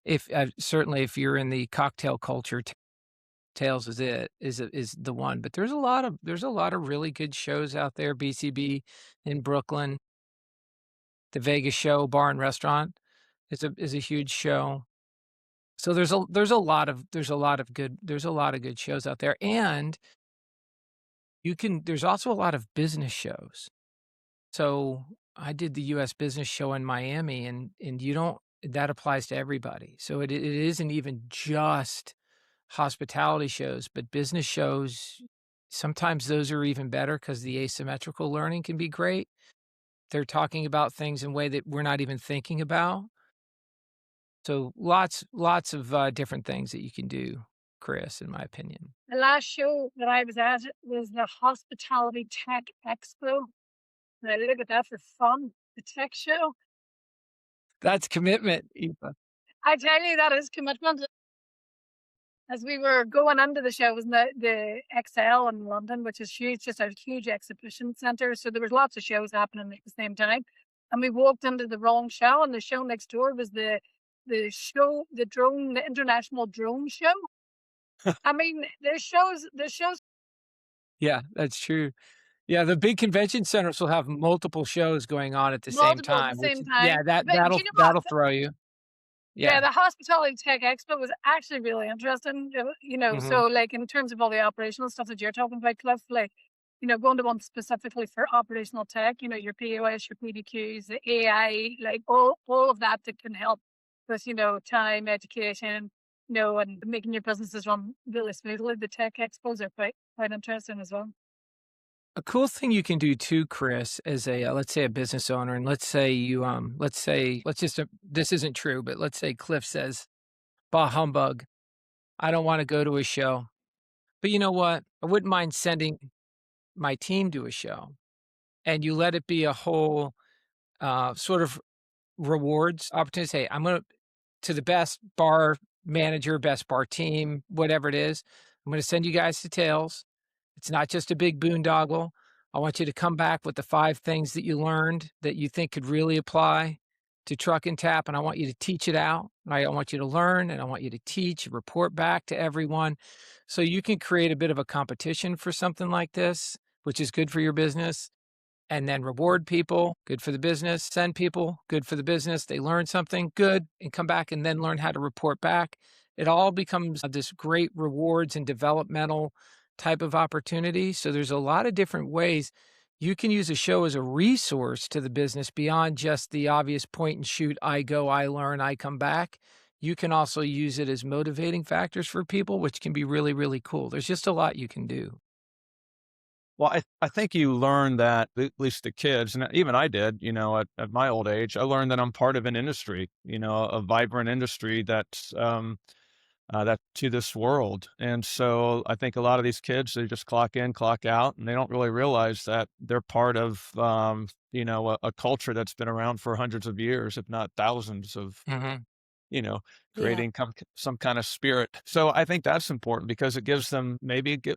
If certainly if you're in the cocktail culture, Tales is the one, but there's a lot of really good shows out there. BCB in Brooklyn, the Vegas show, Bar and Restaurant is a huge show. So there's a lot of good shows out there, and there's also a lot of business shows. So I did the US business show in Miami, and you don't that applies to everybody. So it isn't even just hospitality shows, but business shows, sometimes those are even better because the asymmetrical learning can be great. They're talking about things in a way that we're not even thinking about. So lots of different things that you can do, Chris, in my opinion. The last show that I was at was the Hospitality Tech Expo. And I look at that for fun, the tech show. That's commitment, Eva. I tell you, that is commitment. As we were going into the show, was the XL in London, which is huge, just a huge exhibition center. So there was lots of shows happening at the same time. And we walked into the wrong show, and the show next door was the international drone show. I mean, there's shows Yeah, that's true. Yeah, the big convention centers will have multiple shows going on at the same multiple at the time, which same is time. yeah, that But that'll you know what? that'll throw you. Yeah, Yeah. the Hospitality Tech Expo was actually really interesting. Mhm. So like in terms of all the operational stuff that you're talking about, Cliff, like, going to one specifically for operational tech, your POS, your PDQs, the AI, like all of that can help with, time, education, and making your businesses run really smoothly. The tech expos are quite interesting as well. A cool thing you can do too, Chris, as let's say a business owner, and this isn't true, but let's say Cliff says, "Bah humbug, I don't wanna go to a show." But you know what? I wouldn't mind sending my team to a show, and you let it be a whole, sort of rewards opportunity. Say, I'm gonna to the best bar manager, best bar team, whatever it is, I'm gonna send you guys to Tails. It's not just a big boondoggle. I want you to come back with the 5 things that you learned that you think could really apply to truck and tap, and I want you to teach it out, right? I want you to learn, and I want you to teach, report back to everyone. So you can create a bit of a competition for something like this, which is good for your business, and then reward people, good for the business, send people, good for the business. They learn something, good, and come back and then learn how to report back. It all becomes this great rewards and developmental type of opportunity. So there's a lot of different ways you can use a show as a resource to the business beyond just the obvious point and shoot, I go, I learn, I come back. You can also use it as motivating factors for people, which can be really, really cool. There's just a lot you can do. Well, I think you learn that, at least the kids, and even I did, at my old age, I learned that I'm part of an industry, a vibrant industry that's that to this world. And so I think a lot of these kids, they just clock in, clock out, and they don't really realize that they're part of, a culture that's been around for hundreds of years, if not thousands of, Mhm. you know, Yeah. creating some kind of spirit. So I think that's important because it gives them,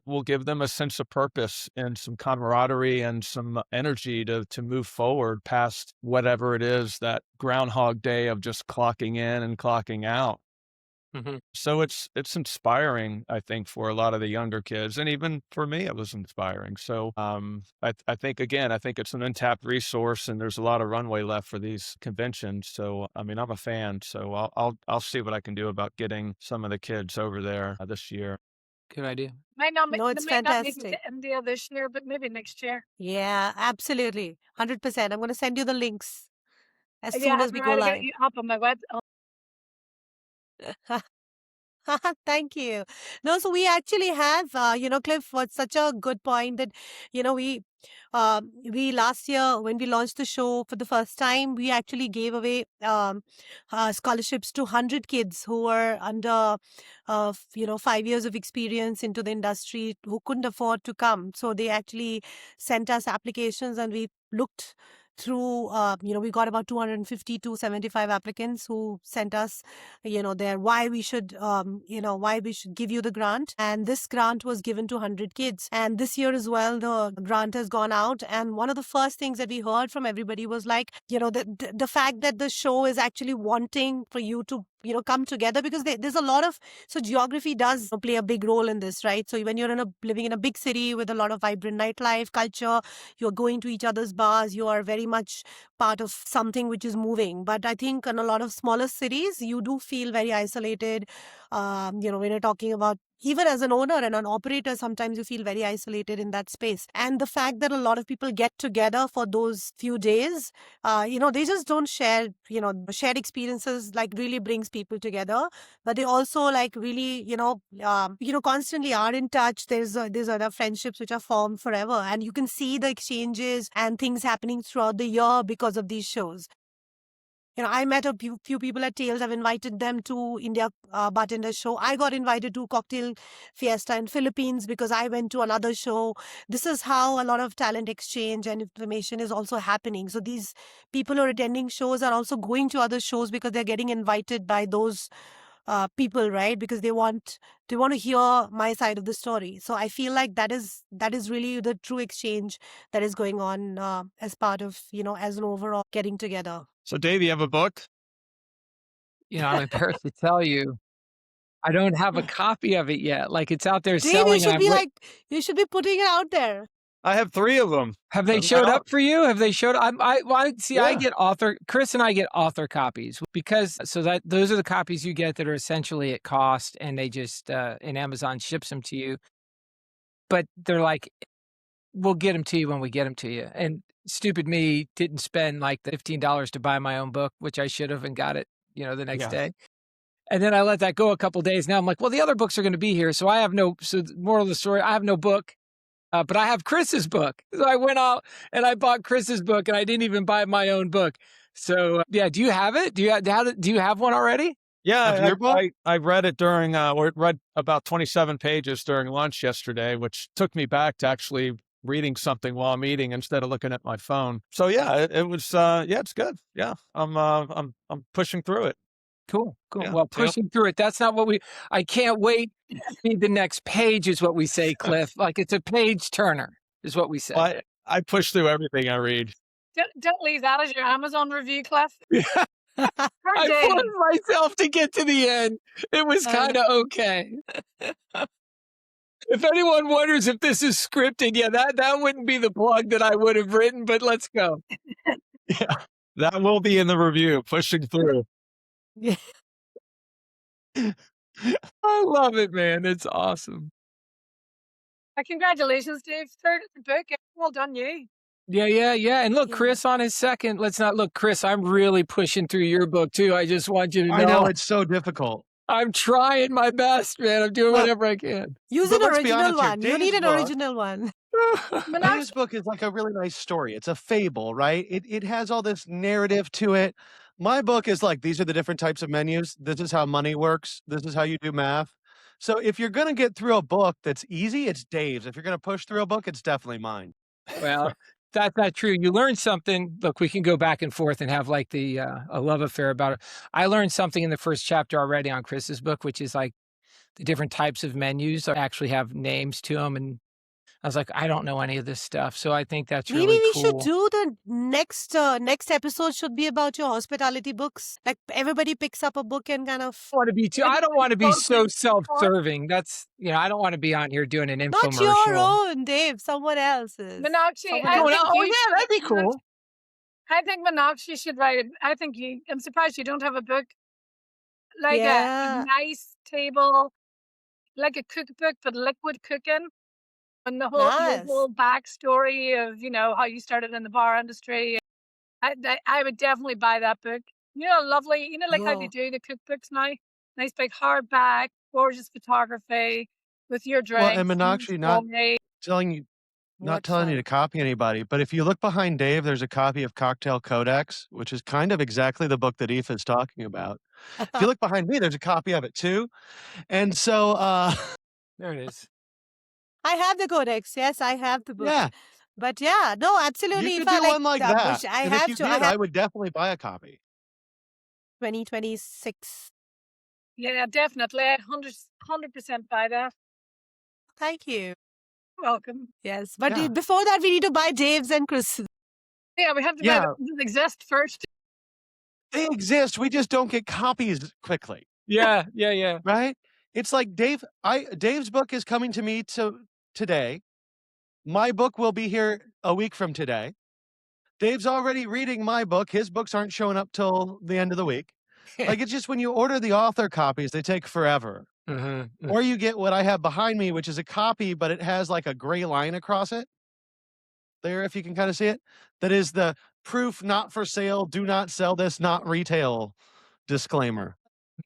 will give them a sense of purpose and some camaraderie and some energy to move forward past whatever it is, that Groundhog Day of just clocking in and clocking out. Mhm. So it's inspiring, I think, for a lot of the younger kids, and even for me, it was inspiring. So, I think again, I think it's an untapped resource, and there's a lot of runway left for these conventions. So, I mean, I'm a fan, so I'll see what I can do about getting some of the kids over there this year. Good idea. No, They it's might not make it fantastic. to India this year, but maybe next year. Yeah, absolutely. 100%. I'm going to send you the links as Yeah, soon I'll as we go try to get live. you up on my web. Thank you. No, so we actually have, Cliff, what's such a good point that, you know, we last year when we launched the show for the first time, we actually gave away scholarships to 100 kids who were under, 5 years of experience into the industry who couldn't afford to come. So they actually sent us applications and we looked through, we got about 250 to 75 applicants who sent us their why we should give you the grant. And this grant was given to 100 kids. And this year as well, the grant has gone out. And one of the first things that we heard from everybody was like, the fact that the show is actually wanting for you to come together, because there's a lot of, so geography does play a big role in this, right? So when you're living in a big city with a lot of vibrant nightlife culture, you're going to each other's bars, you are very much part of something which is moving. But I think in a lot of smaller cities, you do feel very isolated. When you're talking about, even as an owner and an operator, sometimes you feel very isolated in that space. And the fact that a lot of people get together for those few days, they just don't share, shared experiences like really brings people together. But they also like really, constantly are in touch. There's other friendships which are formed forever. And you can see the exchanges and things happening throughout the year because of these shows. I met a few people at Tales. I've invited them to India Bartender Show. I got invited to Cocktail Fiesta in Philippines because I went to another show. This is how a lot of talent exchange and information is also happening. So these people who are attending shows are also going to other shows because they're getting invited by those people, right? Because they want to hear my side of the story. So I feel like that is really the true exchange that is going on as part of as an overall getting together. So, Dave, you have a book? I'm embarrassed to tell you, I don't have a copy of it yet. Like, it's out there Dave, selling, and you should be putting it out there. I have 3 of them. have they showed up for you? Have they showed up? I Yeah. get Chris and I get author copies because those are the copies you get that are essentially at cost, and they just, and Amazon ships them to you. But they're like, we'll get them to you when we get them to you. And stupid me didn't spend like the $15 to buy my own book, which I should have, and got it, the next Yeah. day. And then I let that go a couple days. Now I'm like, well, the other books are going to be here. So the moral of the story, I have no book, but I have Chris's book. So I went out and I bought Chris's book, and I didn't even buy my own book. So yeah, do you have it? Do you have one already? Yeah, Of your book? I read it during, read about 27 pages during lunch yesterday, which took me back to actually reading something while I'm eating instead of looking at my phone. So yeah, it was, it's good. Yeah, I'm pushing through it. Cool. Yeah, Well, pushing through it. That's not I can't wait to read the next page is what we say, Cliff. Like, it's a page turner is what we say. I push through everything I read. Don't leave that as your Amazon review, Cliff. Yeah. Poor I Dave. forced myself to get to the end. It was kind of okay. If anyone wonders if this is scripted, yeah, that wouldn't be the plug that I would have written, but let's go. Yeah, that will be in the review, pushing through. Yeah. I love it, man. It's awesome. Congratulations, Dave. Third book. Well done, you. Yeah. And look, Yeah. Chris on his second. Let's not look, Chris, I'm really pushing through your book too. I just want you to know. I know it's so difficult. I'm trying my best, man. I'm doing Well, whatever I can. Use But an let's be original honest here, one. You need an Dave's book- original one. Dave's book is like a really nice story. It's a fable, right? It has all this narrative to it, My book is like, these are the different types of menus. This is how money works. This is how you do math. So if you're going to get through a book that's easy, it's Dave's. If you're going to push through a book, it's definitely mine. Well, that's not true. You learn something. Look, we can go back and forth and have like a love affair about it. I learned something in the first chapter already on Chris's book, which is like the different types of menus actually have names to them. And I was like, I don't know any of this stuff. So I think that's Maybe really we should cool. do the next episode should be about your hospitality books. Like everybody picks up a book and kind of I don't want to be Don't so be smart. self-serving. That's, I don't want to be on here doing an not your infomercial. own, Dave, someone else's. Meenakshi, Someone I Oh, else. think oh you yeah, that'd be cool. I think Meenakshi should write it. I think I'm surprised you don't have a book like a Yeah. nice table, like a cookbook, but liquid cooking. And the Nice. whole backstory of, how you started in the bar industry. I would definitely buy that book. Lovely, like how they Yo. do the cookbooks now. Nice big hardback, gorgeous photography with your Well, and drinks. Meenakshi, telling you, not What telling you fun. to copy anybody, but if you look behind Dave, there's a copy of Cocktail Codex, which is kind of exactly the book that Aoife is talking about. If you look behind me, there's a copy of it too. And so, There it is. I have the codex. Yes, I have the book. yeah, But yeah, no, you absolutely. If could I do like one like the that. bush, I And if have you to. I did, have I would definitely buy a copy. 2026. Yeah, definitely. 100% buy that. Thank you. Welcome. Yes, but Yeah. before that, we need to buy Dave's and Chris's. Yeah, we have to Yeah. exist first. They exist. We just don't get copies quickly, Yeah. right? It's like Dave's book is coming to me today. My book will be here a week from today. Dave's already reading my book. His books aren't showing up till the end of the week. Like, it's just when you order the author copies, they take forever. Mm-hmm. Or you get what I have behind me, which is a copy, but it has like a gray line across it. There, if you can kind of see it, that is the proof not for sale, do not sell this, not retail disclaimer.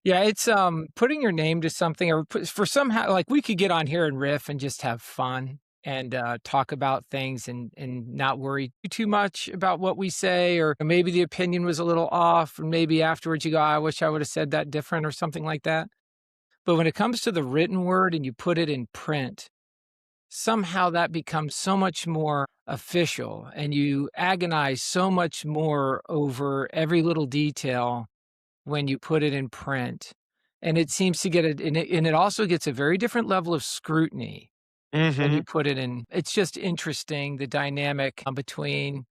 Yeah, it's putting your name to something or for somehow like we could get on here and riff and just have fun and talk about things and not worry too much about what we say, or maybe the opinion was a little off, and maybe afterwards you go, I wish I would have said that different or something like that. But when it comes to the written word and you put it in print, somehow that becomes so much more official and you agonize so much more over every little detail when you put it in print. And it seems to get it, and it also gets a very different level of scrutiny when you put it in. It's just interesting, the dynamic between,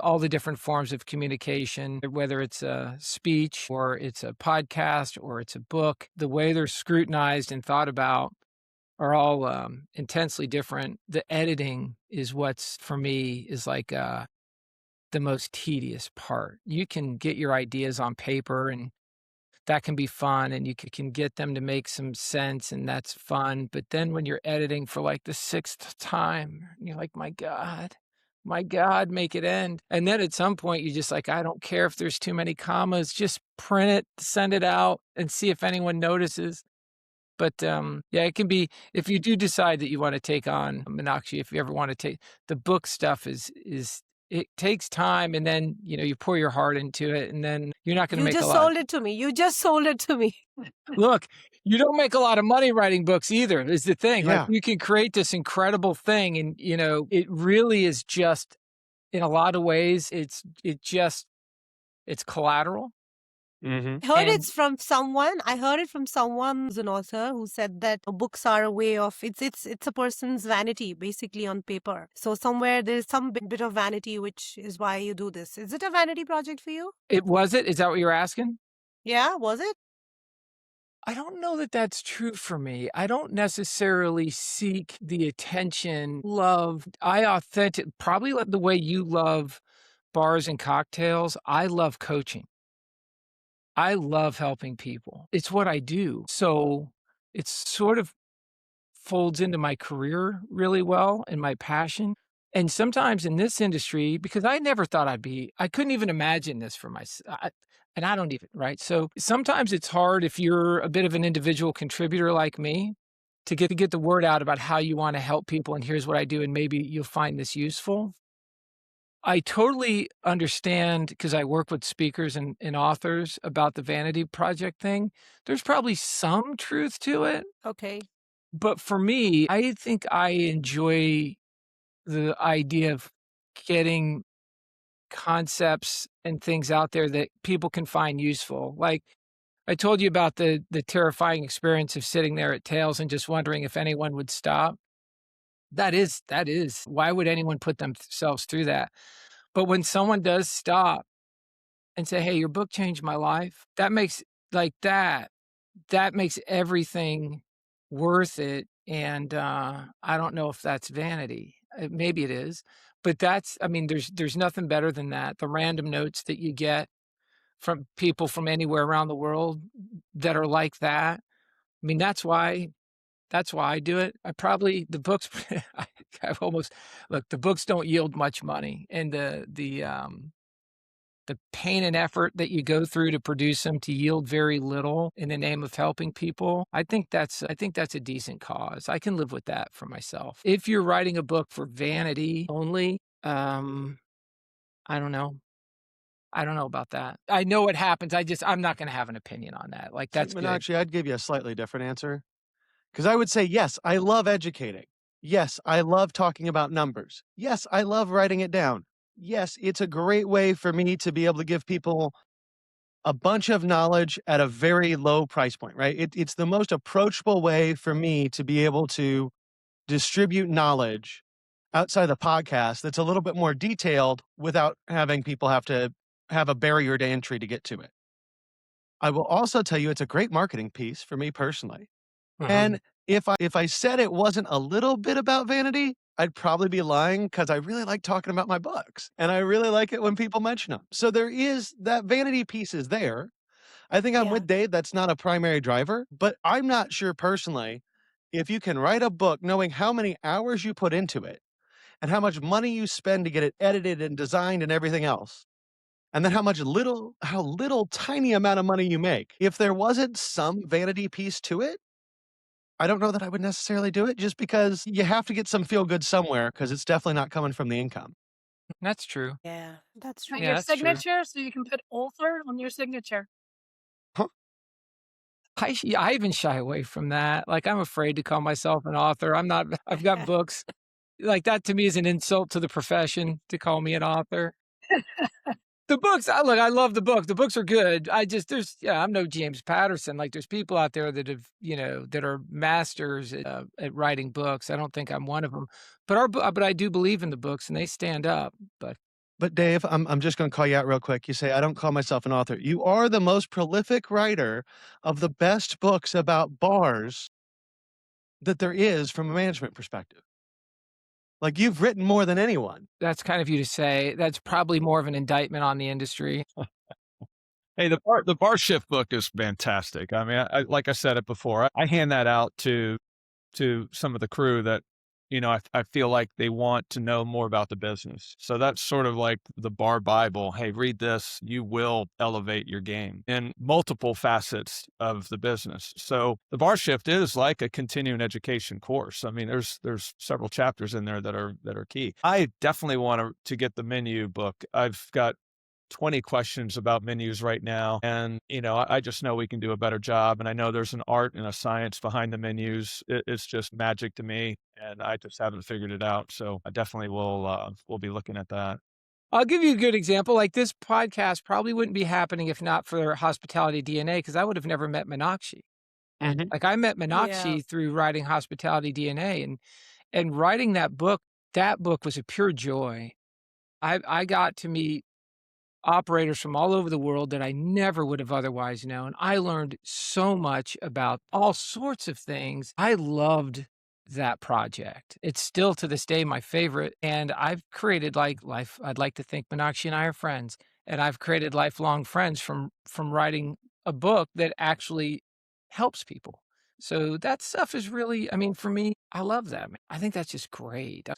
all the different forms of communication, whether it's a speech or it's a podcast or it's a book, the way they're scrutinized and thought about are all intensely different. The editing is what's, for me, is like the most tedious part. You can get your ideas on paper and that can be fun and you can get them to make some sense and that's fun. But then when you're editing for like the sixth time, you're like, my God, make it end. And then at some point, you just like, I don't care if there's too many commas, just print it, send it out and see if anyone notices. But yeah, it can be, if you do decide that you want to take on Meenakshi, if you ever want to take the book stuff is it takes time and then, you pour your heart into it and then you're not going to You make a just lot. sold it to me. You just sold it to me. Look, you don't make a lot of money writing books either, is the thing. Yeah. Like you can create this incredible thing and, it really is just, in a lot of ways, it's collateral. Mm-hmm. I heard And- it's from someone. I heard it from someone who's an author who said that books are a way of it's a person's vanity basically on paper. So somewhere there's some bit of vanity, which is why you do this. Is it a vanity project for you? Is that what you're asking? Yeah, was it? I don't know that that's true for me. I don't necessarily seek the attention, love. Probably the way you love bars and cocktails. I love coaching. I love helping people. It's what I do. So it's sort of folds into my career really well and my passion. And sometimes in this industry, because I never thought I couldn't even imagine this for myself. And I don't even, right? So sometimes it's hard if you're a bit of an individual contributor like me to get the word out about how you want to help people. And here's what I do. And maybe you'll find this useful. I totally understand because I work with speakers and authors about the vanity project thing. There's probably some truth to it, Okay. but for me, I think I enjoy the idea of getting concepts and things out there that people can find useful. Like I told you about the terrifying experience of sitting there at Tails and just wondering if anyone would stop. That is why would anyone put themselves through that? But when someone does stop and say, "Hey, your book changed my life," that makes like that makes everything worth it, and, I don't know if that's vanity. Maybe it is, but that's I mean, there's nothing better than that. The random notes that you get from people from anywhere around the world that are like that. I mean, that's why I do it. I probably the books I've almost look, the books don't yield much money, and the pain and effort that you go through to produce them to yield very little in the name of helping people, I think that's a decent cause. I can live with that for myself. If you're writing a book for vanity only, I don't know. I don't know about that. I know what happens. I'm not gonna have an opinion on that. Like, See, that's good. Meenakshi, I'd give you a slightly different answer. Because I would say, yes, I love educating. Yes, I love talking about numbers. Yes, I love writing it down. Yes, it's a great way for me to be able to give people a bunch of knowledge at a very low price point, right? It's the most approachable way for me to be able to distribute knowledge outside the podcast that's a little bit more detailed without having people have to have a barrier to entry to get to it. I will also tell you it's a great marketing piece for me personally. Mhm. And if I said it wasn't a little bit about vanity, I'd probably be lying because I really like talking about my books, and I really like it when people mention them. So there is that vanity piece is there. I think I'm Yeah. with Dave, that's not a primary driver, but I'm not sure personally if you can write a book knowing how many hours you put into it and how much money you spend to get it edited and designed and everything else, and then how little tiny amount of money you make. If there wasn't some vanity piece to it, I don't know that I would necessarily do it just because you have to get some feel good somewhere because it's definitely not coming from the income. That's true. Yeah, that's Got true. Yeah, your that's true. signature so you can put author on your signature. Huh. I even shy away from that. Like, I'm afraid to call myself an author. I'm not I've got books. Like, that to me is an insult to the profession to call me an author. The books, I love the books. The books are good. I just I'm no James Patterson. Like, there's people out there that have, that are masters at writing books. I don't think I'm one of them. But I do believe in the books, and they stand up. But But Dave, I'm just going to call you out real quick. You say I don't call myself an author. You are the most prolific writer of the best books about bars that there is from a management perspective. Like you've written more than anyone. that's kind of you to say. That's probably more of an indictment on the industry. Hey, the bar shift book is fantastic. I mean, like I said it before, I hand that out to some of the crew that, I feel like they want to know more about the business. So that's sort of like the bar Bible. Hey, read this. You will elevate your game in multiple facets of the business. So the bar shift is like a continuing education course. I mean, there's several chapters in there that are key. I definitely want to get the menu book. I've got 20 questions about menus right now. And, I just know we can do a better job. And I know there's an art and a science behind the menus. It's just magic to me. And I just haven't figured it out. So I definitely will be looking at that. I'll give you a good example. Like, this podcast probably wouldn't be happening if not for Hospitality DNA, because I would have never met Meenakshi. Mhm. Like, I met Yeah. Meenakshi through writing Hospitality DNA, and writing that book was a pure joy. I got to meet operators from all over the world that I never would have otherwise known. I learned so much about all sorts of things. I loved that project. It's still to this day my favorite. And I've created I'd like to think Meenakshi and I are friends. And I've created lifelong friends from writing a book that actually helps people. So that stuff is really, I mean, for me, I love that. I think that's just great.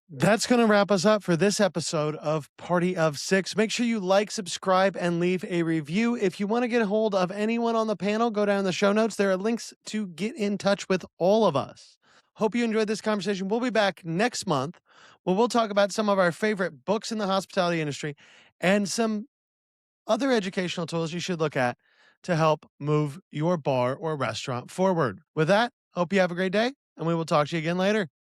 That's going to wrap us up for this episode of Party of Six. Make sure you like, subscribe, and leave a review. If you want to get a hold of anyone on the panel, go down in the show notes. There are links to get in touch with all of us. Hope you enjoyed this conversation. We'll be back next month where we'll talk about some of our favorite books in the hospitality industry and some other educational tools you should look at to help move your bar or restaurant forward. With that, hope you have a great day, and we will talk to you again later.